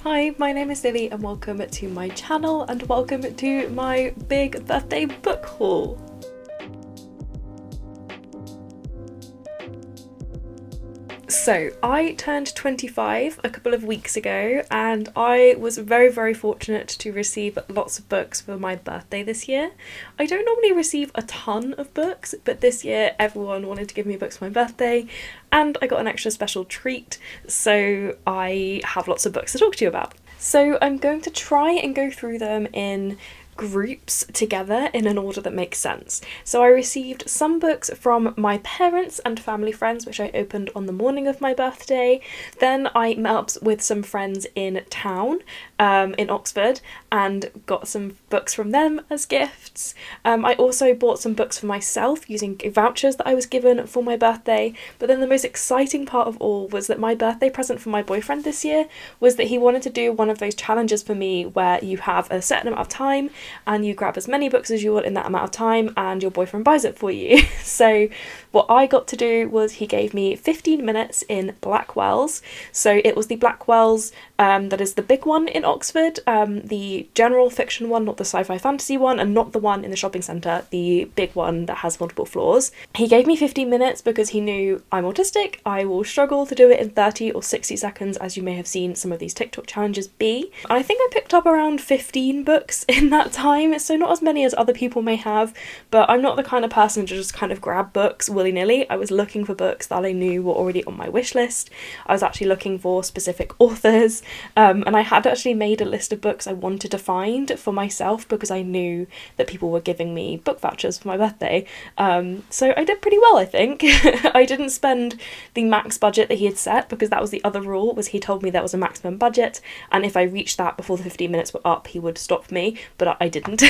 Hi, my name is Livy and welcome to my channel and welcome to my big birthday book haul. So, I turned 25 a couple of weeks ago and I was very fortunate to receive lots of books for my birthday this year. I don't normally receive a ton of books, but this year everyone wanted to give me books for my birthday and I got an extra special treat, so I have lots of books to talk to you about. So I'm going to try and go through them in groups together in an order that makes sense. So I received some books from my parents and family friends, which I opened on the morning of my birthday. Then I met up with some friends in town, in Oxford, and got some books from them as gifts. I also bought some books for myself using vouchers that I was given for my birthday. But then the most exciting part of all was that my birthday present for my boyfriend this year was that he wanted to do one of those challenges for me where you have a certain amount of time and you grab as many books as you want in that amount of time and your boyfriend buys it for you. So what I got to do was he gave me 15 minutes in Blackwell's. So it was the Blackwell's that is the big one in Oxford, the general fiction one, not the sci-fi fantasy one, and not the one in the shopping centre, the big one that has multiple floors. He gave me 15 minutes because he knew I'm autistic, I will struggle to do it in 30 or 60 seconds, as you may have seen some of these TikTok challenges be. I think I picked up around 15 books in that time, so not as many as other people may have, but I'm not the kind of person to just kind of grab books willy-nilly. I was looking for books that I knew were already on my wish list. I was actually looking for specific authors, and I had actually made a list of books I wanted to find for myself because I knew that people were giving me book vouchers for my birthday. So I did pretty well, I think. I didn't spend the max budget that he had set because that was the other rule, was he told me there was a maximum budget and if I reached that before the 15 minutes were up he would stop me, but I didn't.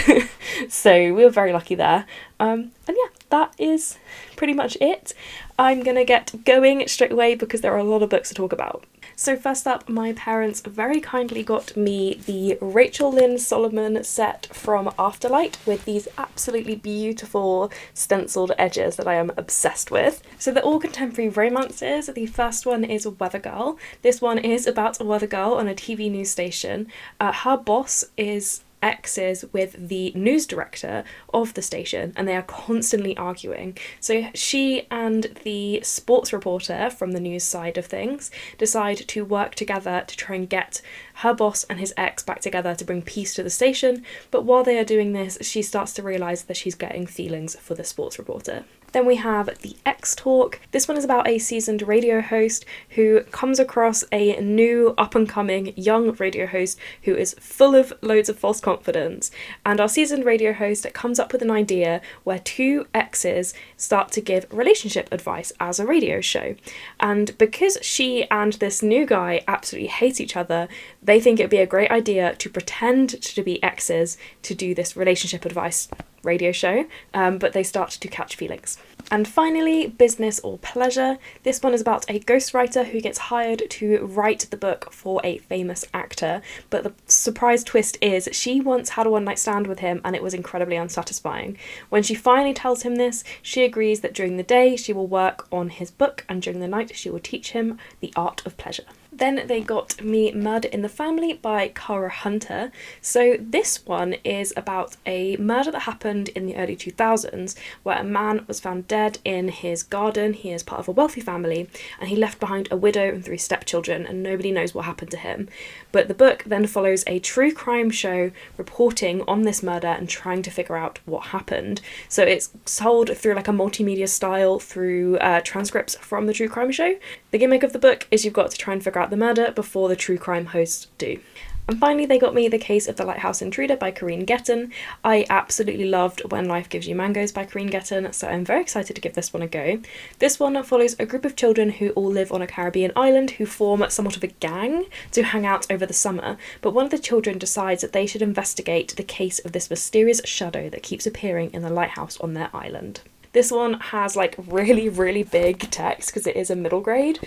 So we were very lucky there. And yeah, that is pretty much it. I'm gonna get going straight away because there are a lot of books to talk about. So first up, my parents very kindly got me the Rachel Lynn Solomon set from Afterlight with these absolutely beautiful stenciled edges that I am obsessed with. So they're all contemporary romances. The first one is Weather Girl. This one is about a weather girl on a TV news station. Her boss is exes with the news director of the station and they are constantly arguing. So she and the sports reporter from the news side of things decide to work together to try and get her boss and his ex back together to bring peace to the station, but while they are doing this she starts to realise that she's getting feelings for the sports reporter. Then we have The X Talk. This one is about a seasoned radio host who comes across a new up-and-coming young radio host who is full of loads of false confidence. And our seasoned radio host comes up with an idea where two exes start to give relationship advice as a radio show. And because she and this new guy absolutely hate each other, they think it'd be a great idea to pretend to be exes to do this relationship advice radio show, but they start to catch feelings. And finally, Business or Pleasure. This one is about a ghostwriter who gets hired to write the book for a famous actor, but the surprise twist is she once had a one-night stand with him and it was incredibly unsatisfying. When she finally tells him this, she agrees that during the day she will work on his book and during the night she will teach him the art of pleasure. Then they got me Murder in the Family by Cara Hunter. So this one is about a murder that happened in the early 2000s where a man was found dead in his garden. He is part of a wealthy family and he left behind a widow and 3 stepchildren and nobody knows what happened to him. But the book then follows a true crime show reporting on this murder and trying to figure out what happened. So it's told through like a multimedia style through transcripts from the true crime show. The gimmick of the book is you've got to try and figure out the murder before the true crime hosts do. And finally they got me The Case of the Lighthouse Intruder by Corinne Getton. I absolutely loved When Life Gives You Mangoes by Corinne Getton, so I'm very excited to give this one a go. This one follows a group of children who all live on a Caribbean island who form somewhat of a gang to hang out over the summer, but one of the children decides that they should investigate the case of this mysterious shadow that keeps appearing in the lighthouse on their island. This one has like really big text because it is a middle grade,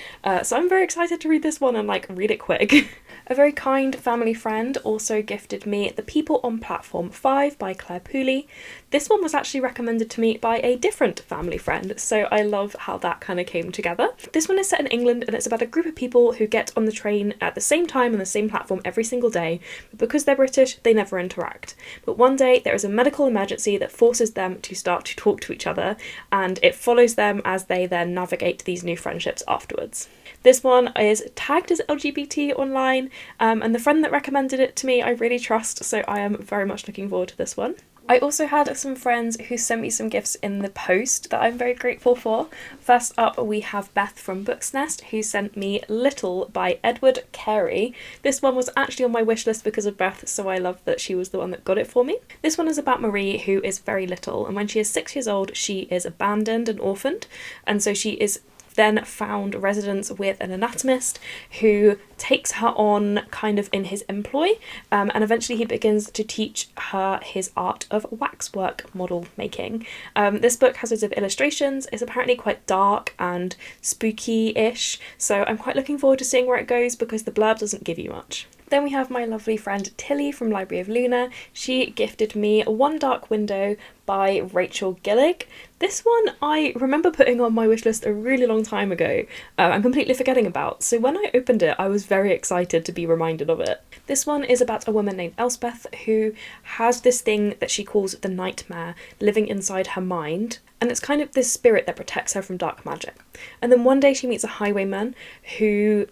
so I'm very excited to read this one and like read it quick. A very kind family friend also gifted me The People on Platform 5 by Claire Pooley. This one was actually recommended to me by a different family friend, so I love how that kind of came together. This one is set in England and it's about a group of people who get on the train at the same time on the same platform every single day, but because they're British, they never interact. But one day there is a medical emergency that forces them to start to talk to each other, and it follows them as they then navigate these new friendships afterwards. This one is tagged as LGBT online, and the friend that recommended it to me I really trust, so I am very much looking forward to this one. I also had some friends who sent me some gifts in the post that I'm very grateful for. First up, we have Beth from Books Nest, who sent me Little by Edward Carey. This one was actually on my wish list because of Beth, so I love that she was the one that got it for me. This one is about Marie, who is very little, and when she is 6 years old, she is abandoned and orphaned, and so she is then found residence with an anatomist who takes her on kind of in his employ, and eventually he begins to teach her his art of waxwork model making. This book has loads of illustrations, is apparently quite dark and spooky-ish, so I'm quite looking forward to seeing where it goes because the blurb doesn't give you much. Then we have my lovely friend Tilly from Library of Luna. She gifted me One Dark Window by Rachel Gillig. This one I remember putting on my wishlist a really long time ago and completely forgetting about, so when I opened it I was very excited to be reminded of it. This one is about a woman named Elspeth who has this thing that she calls the nightmare living inside her mind, and it's kind of this spirit that protects her from dark magic. And then one day she meets a highwayman who,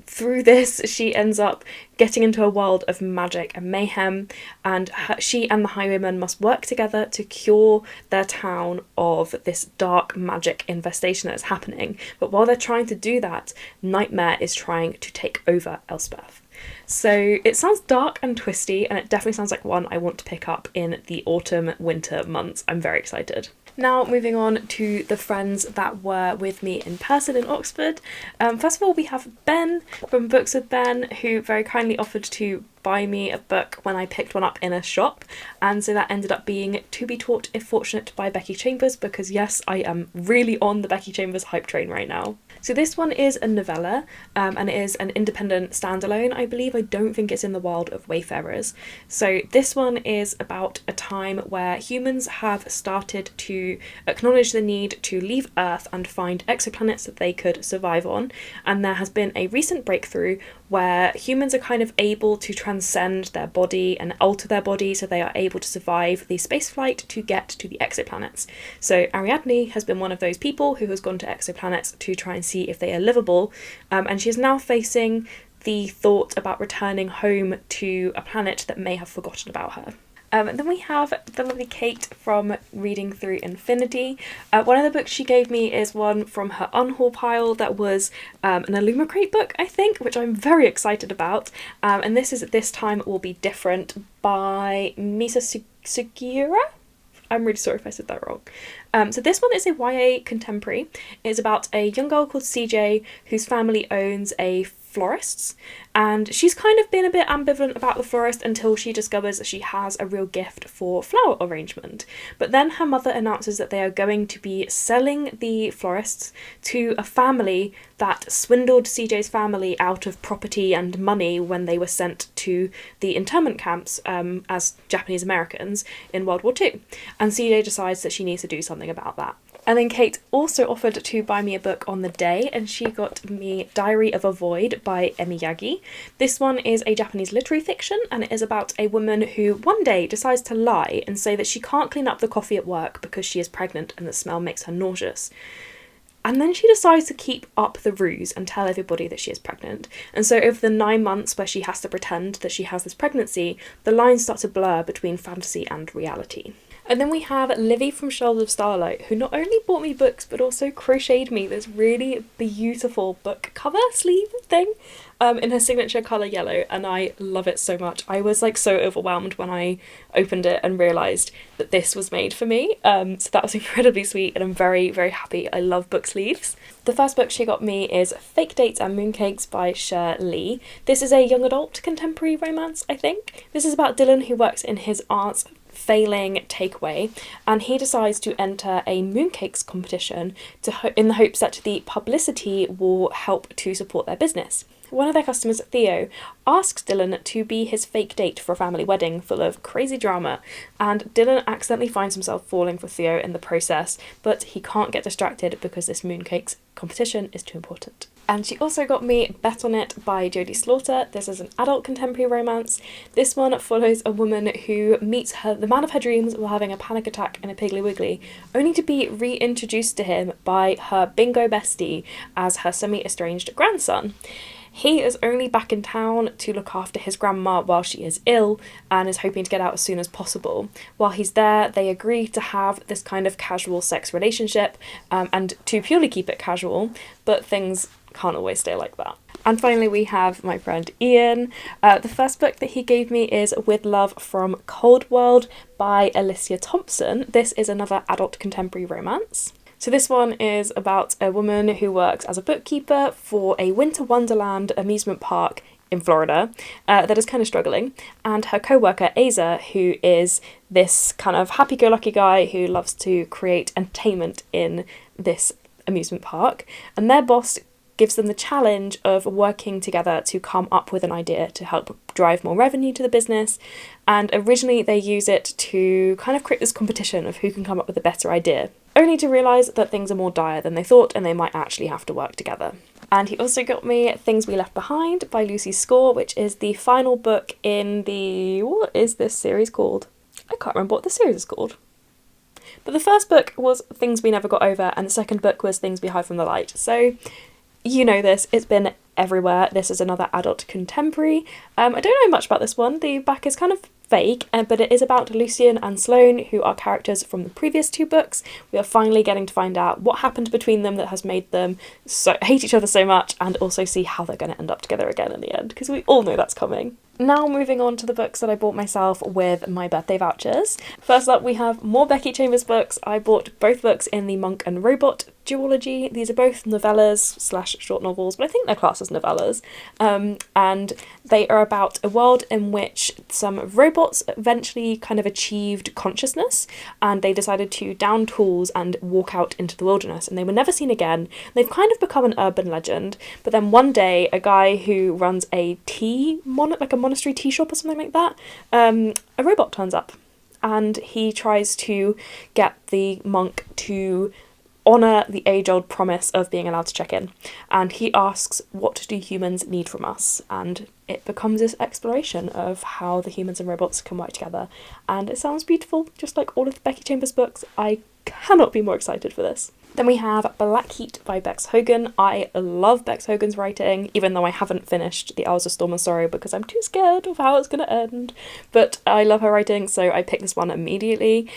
through this, she ends up getting into a world of magic and mayhem, and she and the highwayman must work together to cure their town of this dark magic infestation that's happening. But while they're trying to do that, Nightmare is trying to take over Elspeth. So it sounds dark and twisty, and it definitely sounds like one I want to pick up in the autumn-winter months. I'm very excited. Now moving on to the friends that were with me in person in Oxford. First of all, we have Ben from Books with Ben, who very kindly offered to buy me a book when I picked one up in a shop, and so that ended up being To Be Taught If Fortunate by Becky Chambers, because yes, I am really on the Becky Chambers hype train right now. So this one is a novella, and it is an independent standalone, I believe. I don't think it's in the world of Wayfarers. So this one is about a time where humans have started to acknowledge the need to leave Earth and find exoplanets that they could survive on, and there has been a recent breakthrough where humans are kind of able to transcend their body and alter their body so they are able to survive the spaceflight to get to the exoplanets. So Ariadne has been one of those people who has gone to exoplanets to try and see if they are livable, and she is now facing the thought about returning home to a planet that may have forgotten about her. Then we have the lovely Kate from Reading Through Infinity. One of the books she gave me is one from her unhaul pile that was an Illumicrate book, I think, which I'm very excited about. And this is This Time It Will Be Different by Misa Sugura. I'm really sorry if I said that wrong. So this one is a YA contemporary. It's about a young girl called CJ whose family owns a florist's, and she's kind of been a bit ambivalent about the florist until she discovers that she has a real gift for flower arrangement. But then her mother announces that they are going to be selling the florists to a family that swindled CJ's family out of property and money when they were sent to the internment camps as Japanese Americans in World War II. And CJ decides that she needs to do something about that. And then Kate also offered to buy me a book on the day, and she got me Diary of a Void by Emi Yagi. This one is a Japanese literary fiction, and it is about a woman who one day decides to lie and say that she can't clean up the coffee at work because she is pregnant and the smell makes her nauseous. And then she decides to keep up the ruse and tell everybody that she is pregnant. And so over the 9 months where she has to pretend that she has this pregnancy, the lines start to blur between fantasy and reality. And then we have Livy from Shelvesofstarlight, who not only bought me books but also crocheted me this really beautiful book cover sleeve thing in her signature colour yellow, and I love it so much. I was like so overwhelmed when I opened it and realised that this was made for me, so that was incredibly sweet, and I'm very, very happy. I love book sleeves. The first book she got me is Fake Dates and Mooncakes by Cher Lee. This is a young adult contemporary romance, I think. This is about Dylan, who works in his aunt's failing takeaway, and he decides to enter a mooncakes competition in the hopes that the publicity will help to support their business. one of their customers, Theo, asks Dylan to be his fake date for a family wedding full of crazy drama, and Dylan accidentally finds himself falling for Theo in the process, but he can't get distracted because this mooncakes competition is too important. And she also got me Bet on It by Jodie Slaughter. This is an adult contemporary romance. This one follows a woman who meets the man of her dreams while having a panic attack in a Piggly Wiggly, only to be reintroduced to him by her bingo bestie as her semi-estranged grandson. He is only back in town to look after his grandma while she is ill and is hoping to get out as soon as possible. While he's there, they agree to have this kind of casual sex relationship and to purely keep it casual, but things can't always stay like that. And finally we have my friend Ian. The first book that he gave me is With Love from Cold World by Alicia Thompson. This is another adult contemporary romance. So this one is about a woman who works as a bookkeeper for a winter wonderland amusement park in Florida that is kind of struggling, and her co-worker Aza, who is this kind of happy-go-lucky guy who loves to create entertainment in this amusement park, and their boss gives them the challenge of working together to come up with an idea to help drive more revenue to the business. And originally they use it to kind of create this competition of who can come up with a better idea, only to realise that things are more dire than they thought and they might actually have to work together. And he also got me Things We Left Behind by Lucy Score, which is the final book in the... what is this series called? I can't remember what the series is called. But the first book was Things We Never Got Over and the second book was Things We Hide from the Light. So you know this, it's been everywhere. This is another adult contemporary. I don't know much about this one. The back is kind of vague, but it is about Lucian and Sloane, who are characters from the previous two books. We are finally getting to find out what happened between them that has made them so hate each other so much, and also see how they're going to end up together again in the end, because we all know that's coming. Now moving on to the books that I bought myself with my birthday vouchers. First up we have more Becky Chambers books. I bought both books in the Monk and Robot duology. These are both novellas / short novels, but I think they're classed as novellas. And they are about a world in which some robots eventually kind of achieved consciousness, and they decided to down tools and walk out into the wilderness, and they were never seen again. They've kind of become an urban legend, but then one day a guy who runs a monastery tea shop or something like that, a robot turns up, and he tries to get the monk to honour the age-old promise of being allowed to check in, and he asks, what do humans need from us? And it becomes this exploration of how the humans and robots can work together, and it sounds beautiful, just like all of the Becky Chambers books. I cannot be more excited for this. Then we have Black Heat by Bex Hogan. I love Bex Hogan's writing, even though I haven't finished The Hours of Storm and Sorrow because I'm too scared of how it's going to end. But I love her writing, so I picked this one immediately.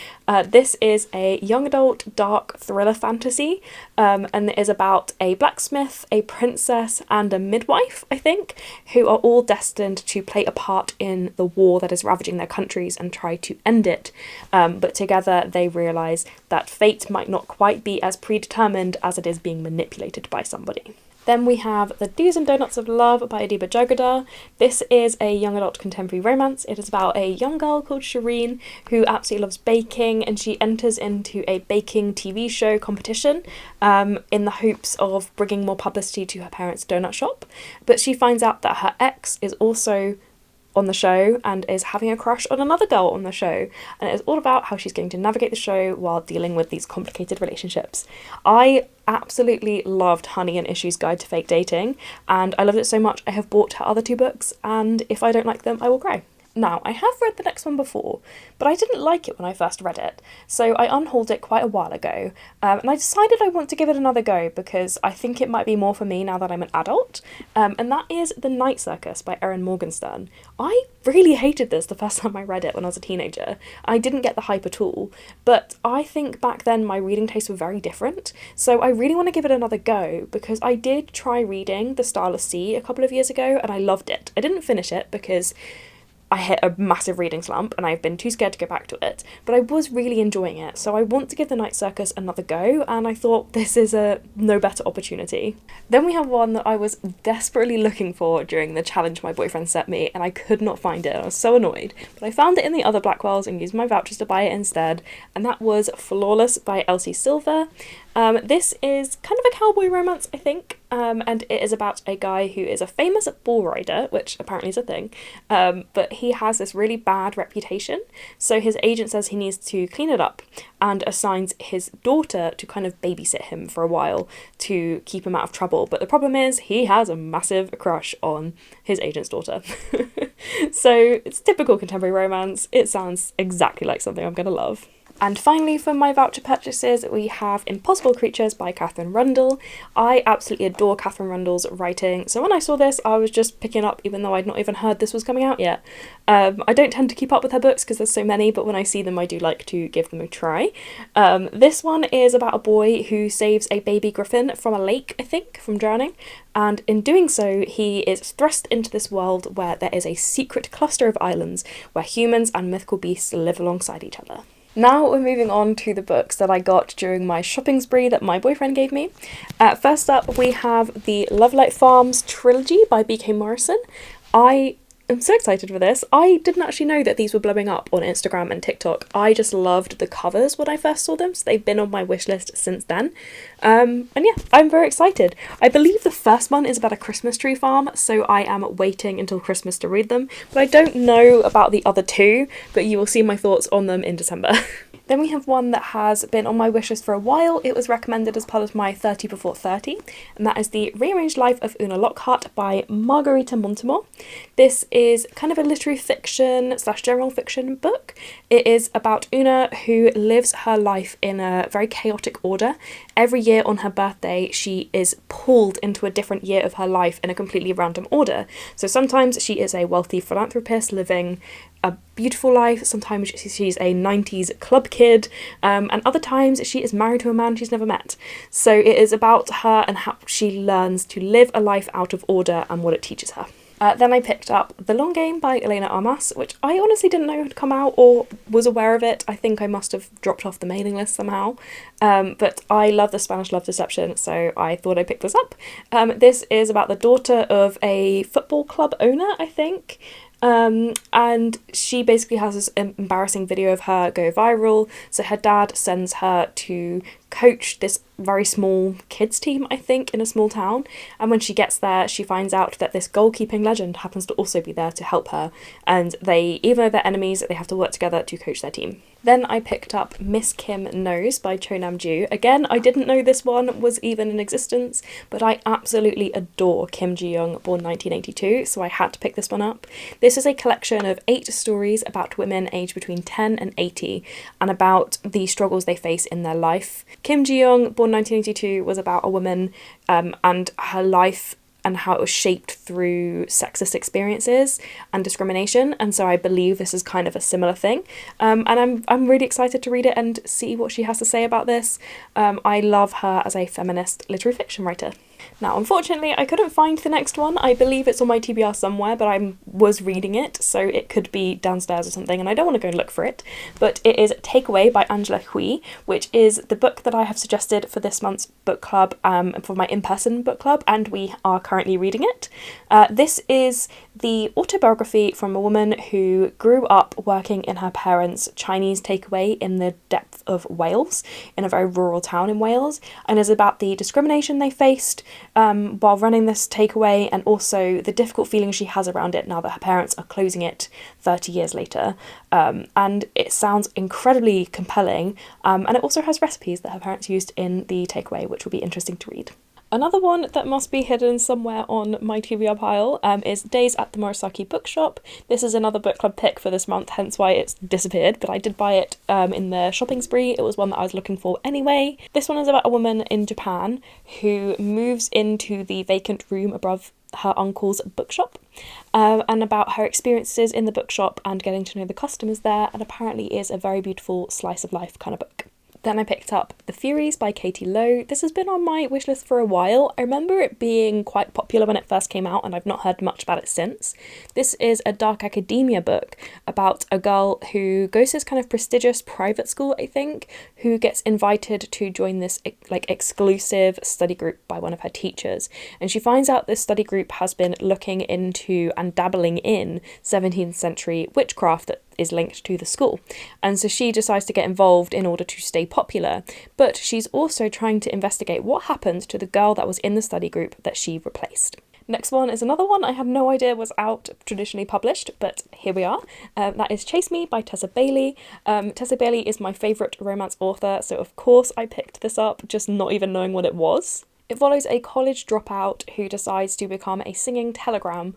This is a young adult dark thriller fantasy, and it is about a blacksmith, a princess, and a midwife, I think, who are all destined to play a part in the war that is ravaging their countries and try to end it. But together they realise that fate might not quite be as predetermined as it is being manipulated by somebody. Then we have The Do's and Donuts of Love by Adiba Jagadar. This is a young adult contemporary romance. It is about a young girl called Shireen who absolutely loves baking, and she enters into a baking TV show competition in the hopes of bringing more publicity to her parents' donut shop. But she finds out that her ex is also on the show and is having a crush on another girl on the show, and it's all about how she's going to navigate the show while dealing with these complicated relationships. I absolutely loved Honey and Issue's Guide to Fake Dating, and I loved it so much I have bought her other two books, and if I don't like them I will cry. Now, I have read the next one before, but I didn't like it when I first read it, so I unhauled it quite a while ago, and I decided I want to give it another go because I think it might be more for me now that I'm an adult, and that is The Night Circus by Erin Morgenstern. I really hated this the first time I read it when I was a teenager. I didn't get the hype at all, but I think back then my reading tastes were very different, so I really want to give it another go because I did try reading The Starless Sea a couple of years ago and I loved it. I didn't finish it because I hit a massive reading slump and I've been too scared to go back to it, but I was really enjoying it, so I want to give The Night Circus another go, and I thought this is a no better opportunity. Then we have one that I was desperately looking for during the challenge my boyfriend set me, and I could not find it. I was so annoyed, but I found it in the other Blackwells and used my vouchers to buy it instead, and that was Flawless by Elsie Silver. This is kind of a cowboy romance, I think. and it is about a guy who is a famous bull rider, which apparently is a thing, but he has this really bad reputation, so his agent says he needs to clean it up and assigns his daughter to kind of babysit him for a while to keep him out of trouble. But the problem is he has a massive crush on his agent's daughter. So it's typical contemporary romance. It sounds exactly like something I'm going to love. And finally, for my voucher purchases, we have Impossible Creatures by Catherine Rundell. I absolutely adore Catherine Rundell's writing, so when I saw this, I was just picking up, even though I'd not even heard this was coming out yet. I don't tend to keep up with her books because there's so many, but when I see them, I do like to give them a try. This one is about a boy who saves a baby griffin from a lake, I think, from drowning. And in doing so, he is thrust into this world where there is a secret cluster of islands where humans and mythical beasts live alongside each other. Now we're moving on to the books that I got during my shopping spree that my boyfriend gave me. First up, we have the Lovelight Farms trilogy by B.K. Morrison. I'm so excited for this. I didn't actually know that these were blowing up on Instagram and TikTok. I just loved the covers when I first saw them, so they've been on my wish list since then. And yeah, I'm very excited. I believe the first one is about a Christmas tree farm, so I am waiting until Christmas to read them. But I don't know about the other two, but you will see my thoughts on them in December. Then we have one that has been on my wishlist for a while. It was recommended as part of my 30 before 30, and that is The Rearranged Life of Una Lockhart by Margarita Montemor. This is kind of a literary fiction / general fiction book. It is about Una, who lives her life in a very chaotic order. Every year on her birthday, she is pulled into a different year of her life in a completely random order. So sometimes she is a wealthy philanthropist living a beautiful life, sometimes she's a 90s club kid, and other times she is married to a man she's never met. So it is about her and how she learns to live a life out of order and what it teaches her. Then I picked up The Long Game by Elena Armas, which I honestly didn't know had come out or was aware of it. I think I must have dropped off the mailing list somehow. But I love the Spanish love deception, so I thought I'd pick this up. This is about the daughter of a football club owner, I think. And she basically has this embarrassing video of her go viral, so her dad sends her to coach this very small kids team, I think, in a small town, and when she gets there she finds out that this goalkeeping legend happens to also be there to help her, and they, even though they're enemies, they have to work together to coach their team. Then I picked up Miss Kim Knows by Cho Nam-ju. Again, I didn't know this one was even in existence, but I absolutely adore Kim Ji-young, born 1982, so I had to pick this one up. This is a collection of 8 stories about women aged between 10 and 80, and about the struggles they face in their life. Kim Ji-young, born 1982, was about a woman and her life and how it was shaped through sexist experiences and discrimination, and so I believe this is kind of a similar thing. And I'm really excited to read it and see what she has to say about this. I love her as a feminist literary fiction writer. Now, unfortunately, I couldn't find the next one. I believe it's on my TBR somewhere, but I was reading it, so it could be downstairs or something, and I don't want to go and look for it. But it is Takeaway by Angela Hui, which is the book that I have suggested for this month's book club, for my in-person book club, and we are currently reading it. This is the autobiography from a woman who grew up working in her parents' Chinese takeaway in the depth of Wales, in a very rural town in Wales, and is about the discrimination they faced while running this takeaway, and also the difficult feelings she has around it now that her parents are closing it 30 years later. And it sounds incredibly compelling, and it also has recipes that her parents used in the takeaway, which will be interesting to read. Another one that must be hidden somewhere on my TBR pile is Days at the Murasaki Bookshop. This is another book club pick for this month, hence why it's disappeared, but I did buy it in the shopping spree. It was one that I was looking for anyway. This one is about a woman in Japan who moves into the vacant room above her uncle's bookshop, and about her experiences in the bookshop and getting to know the customers there, and apparently is a very beautiful slice of life kind of book. Then I picked up The Furies by Katie Lowe. This has been on my wishlist for a while. I remember it being quite popular when it first came out, and I've not heard much about it since. This is a dark academia book about a girl who goes to this kind of prestigious private school, I think, who gets invited to join this exclusive study group by one of her teachers. And she finds out this study group has been looking into and dabbling in 17th century witchcraft that is linked to the school. And so she decides to get involved in order to stay popular. But she's also trying to investigate what happened to the girl that was in the study group that she replaced. Next one is another one I had no idea was out traditionally published, but here we are. That is Chase Me by Tessa Bailey. Tessa Bailey is my favourite romance author, so of course I picked this up, just not even knowing what it was. It follows a college dropout who decides to become a singing telegram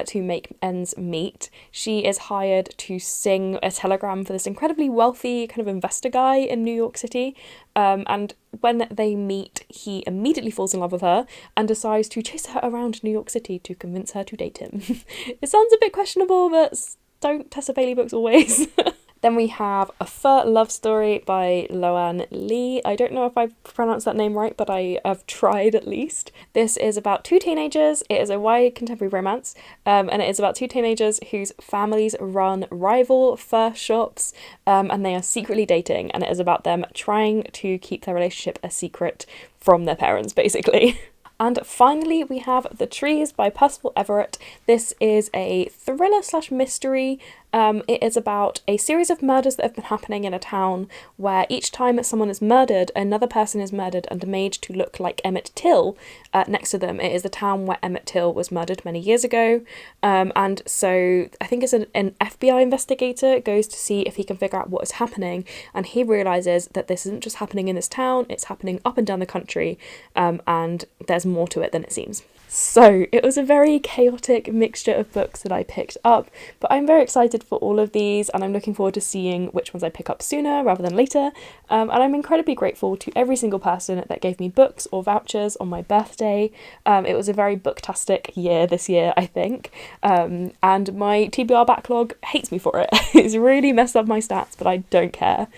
to make ends meet. She is hired to sing a telegram for this incredibly wealthy kind of investor guy in New York City. And when they meet, he immediately falls in love with her and decides to chase her around New York City to convince her to date him. It sounds a bit questionable, but don't Tessa Bailey books always? Then we have A Fur Love Story by Loan Lee. I don't know if I've pronounced that name right, but I have tried at least. This is about two teenagers. It is a YA contemporary romance, and it is about two teenagers whose families run rival fur shops, and they are secretly dating, and it is about them trying to keep their relationship a secret from their parents, basically. And finally, we have The Trees by Percival Everett. This is a thriller/mystery. It is about a series of murders that have been happening in a town where each time someone is murdered, another person is murdered and made to look like Emmett Till next to them. It is the town where Emmett Till was murdered many years ago. And so I think it's an FBI investigator goes to see if he can figure out what is happening. And he realises that this isn't just happening in this town, it's happening up and down the country. And there's more to it than it seems. So it was a very chaotic mixture of books that I picked up, but I'm very excited for all of these and I'm looking forward to seeing which ones I pick up sooner rather than later. And I'm incredibly grateful to every single person that gave me books or vouchers on my birthday. It was a very booktastic year this year, I think. And my TBR backlog hates me for it. It's really messed up my stats, but I don't care.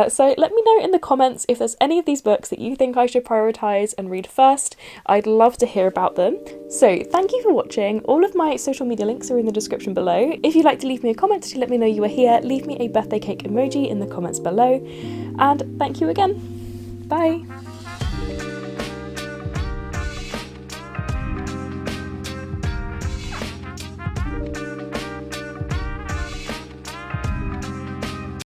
So let me know in the comments if there's any of these books that you think I should prioritise and read first. I'd love to hear about them. So thank you for watching. All of my social media links are in the description below. If you'd like to leave me a comment to let me know you are here, leave me a birthday cake emoji in the comments below. And thank you again. Bye!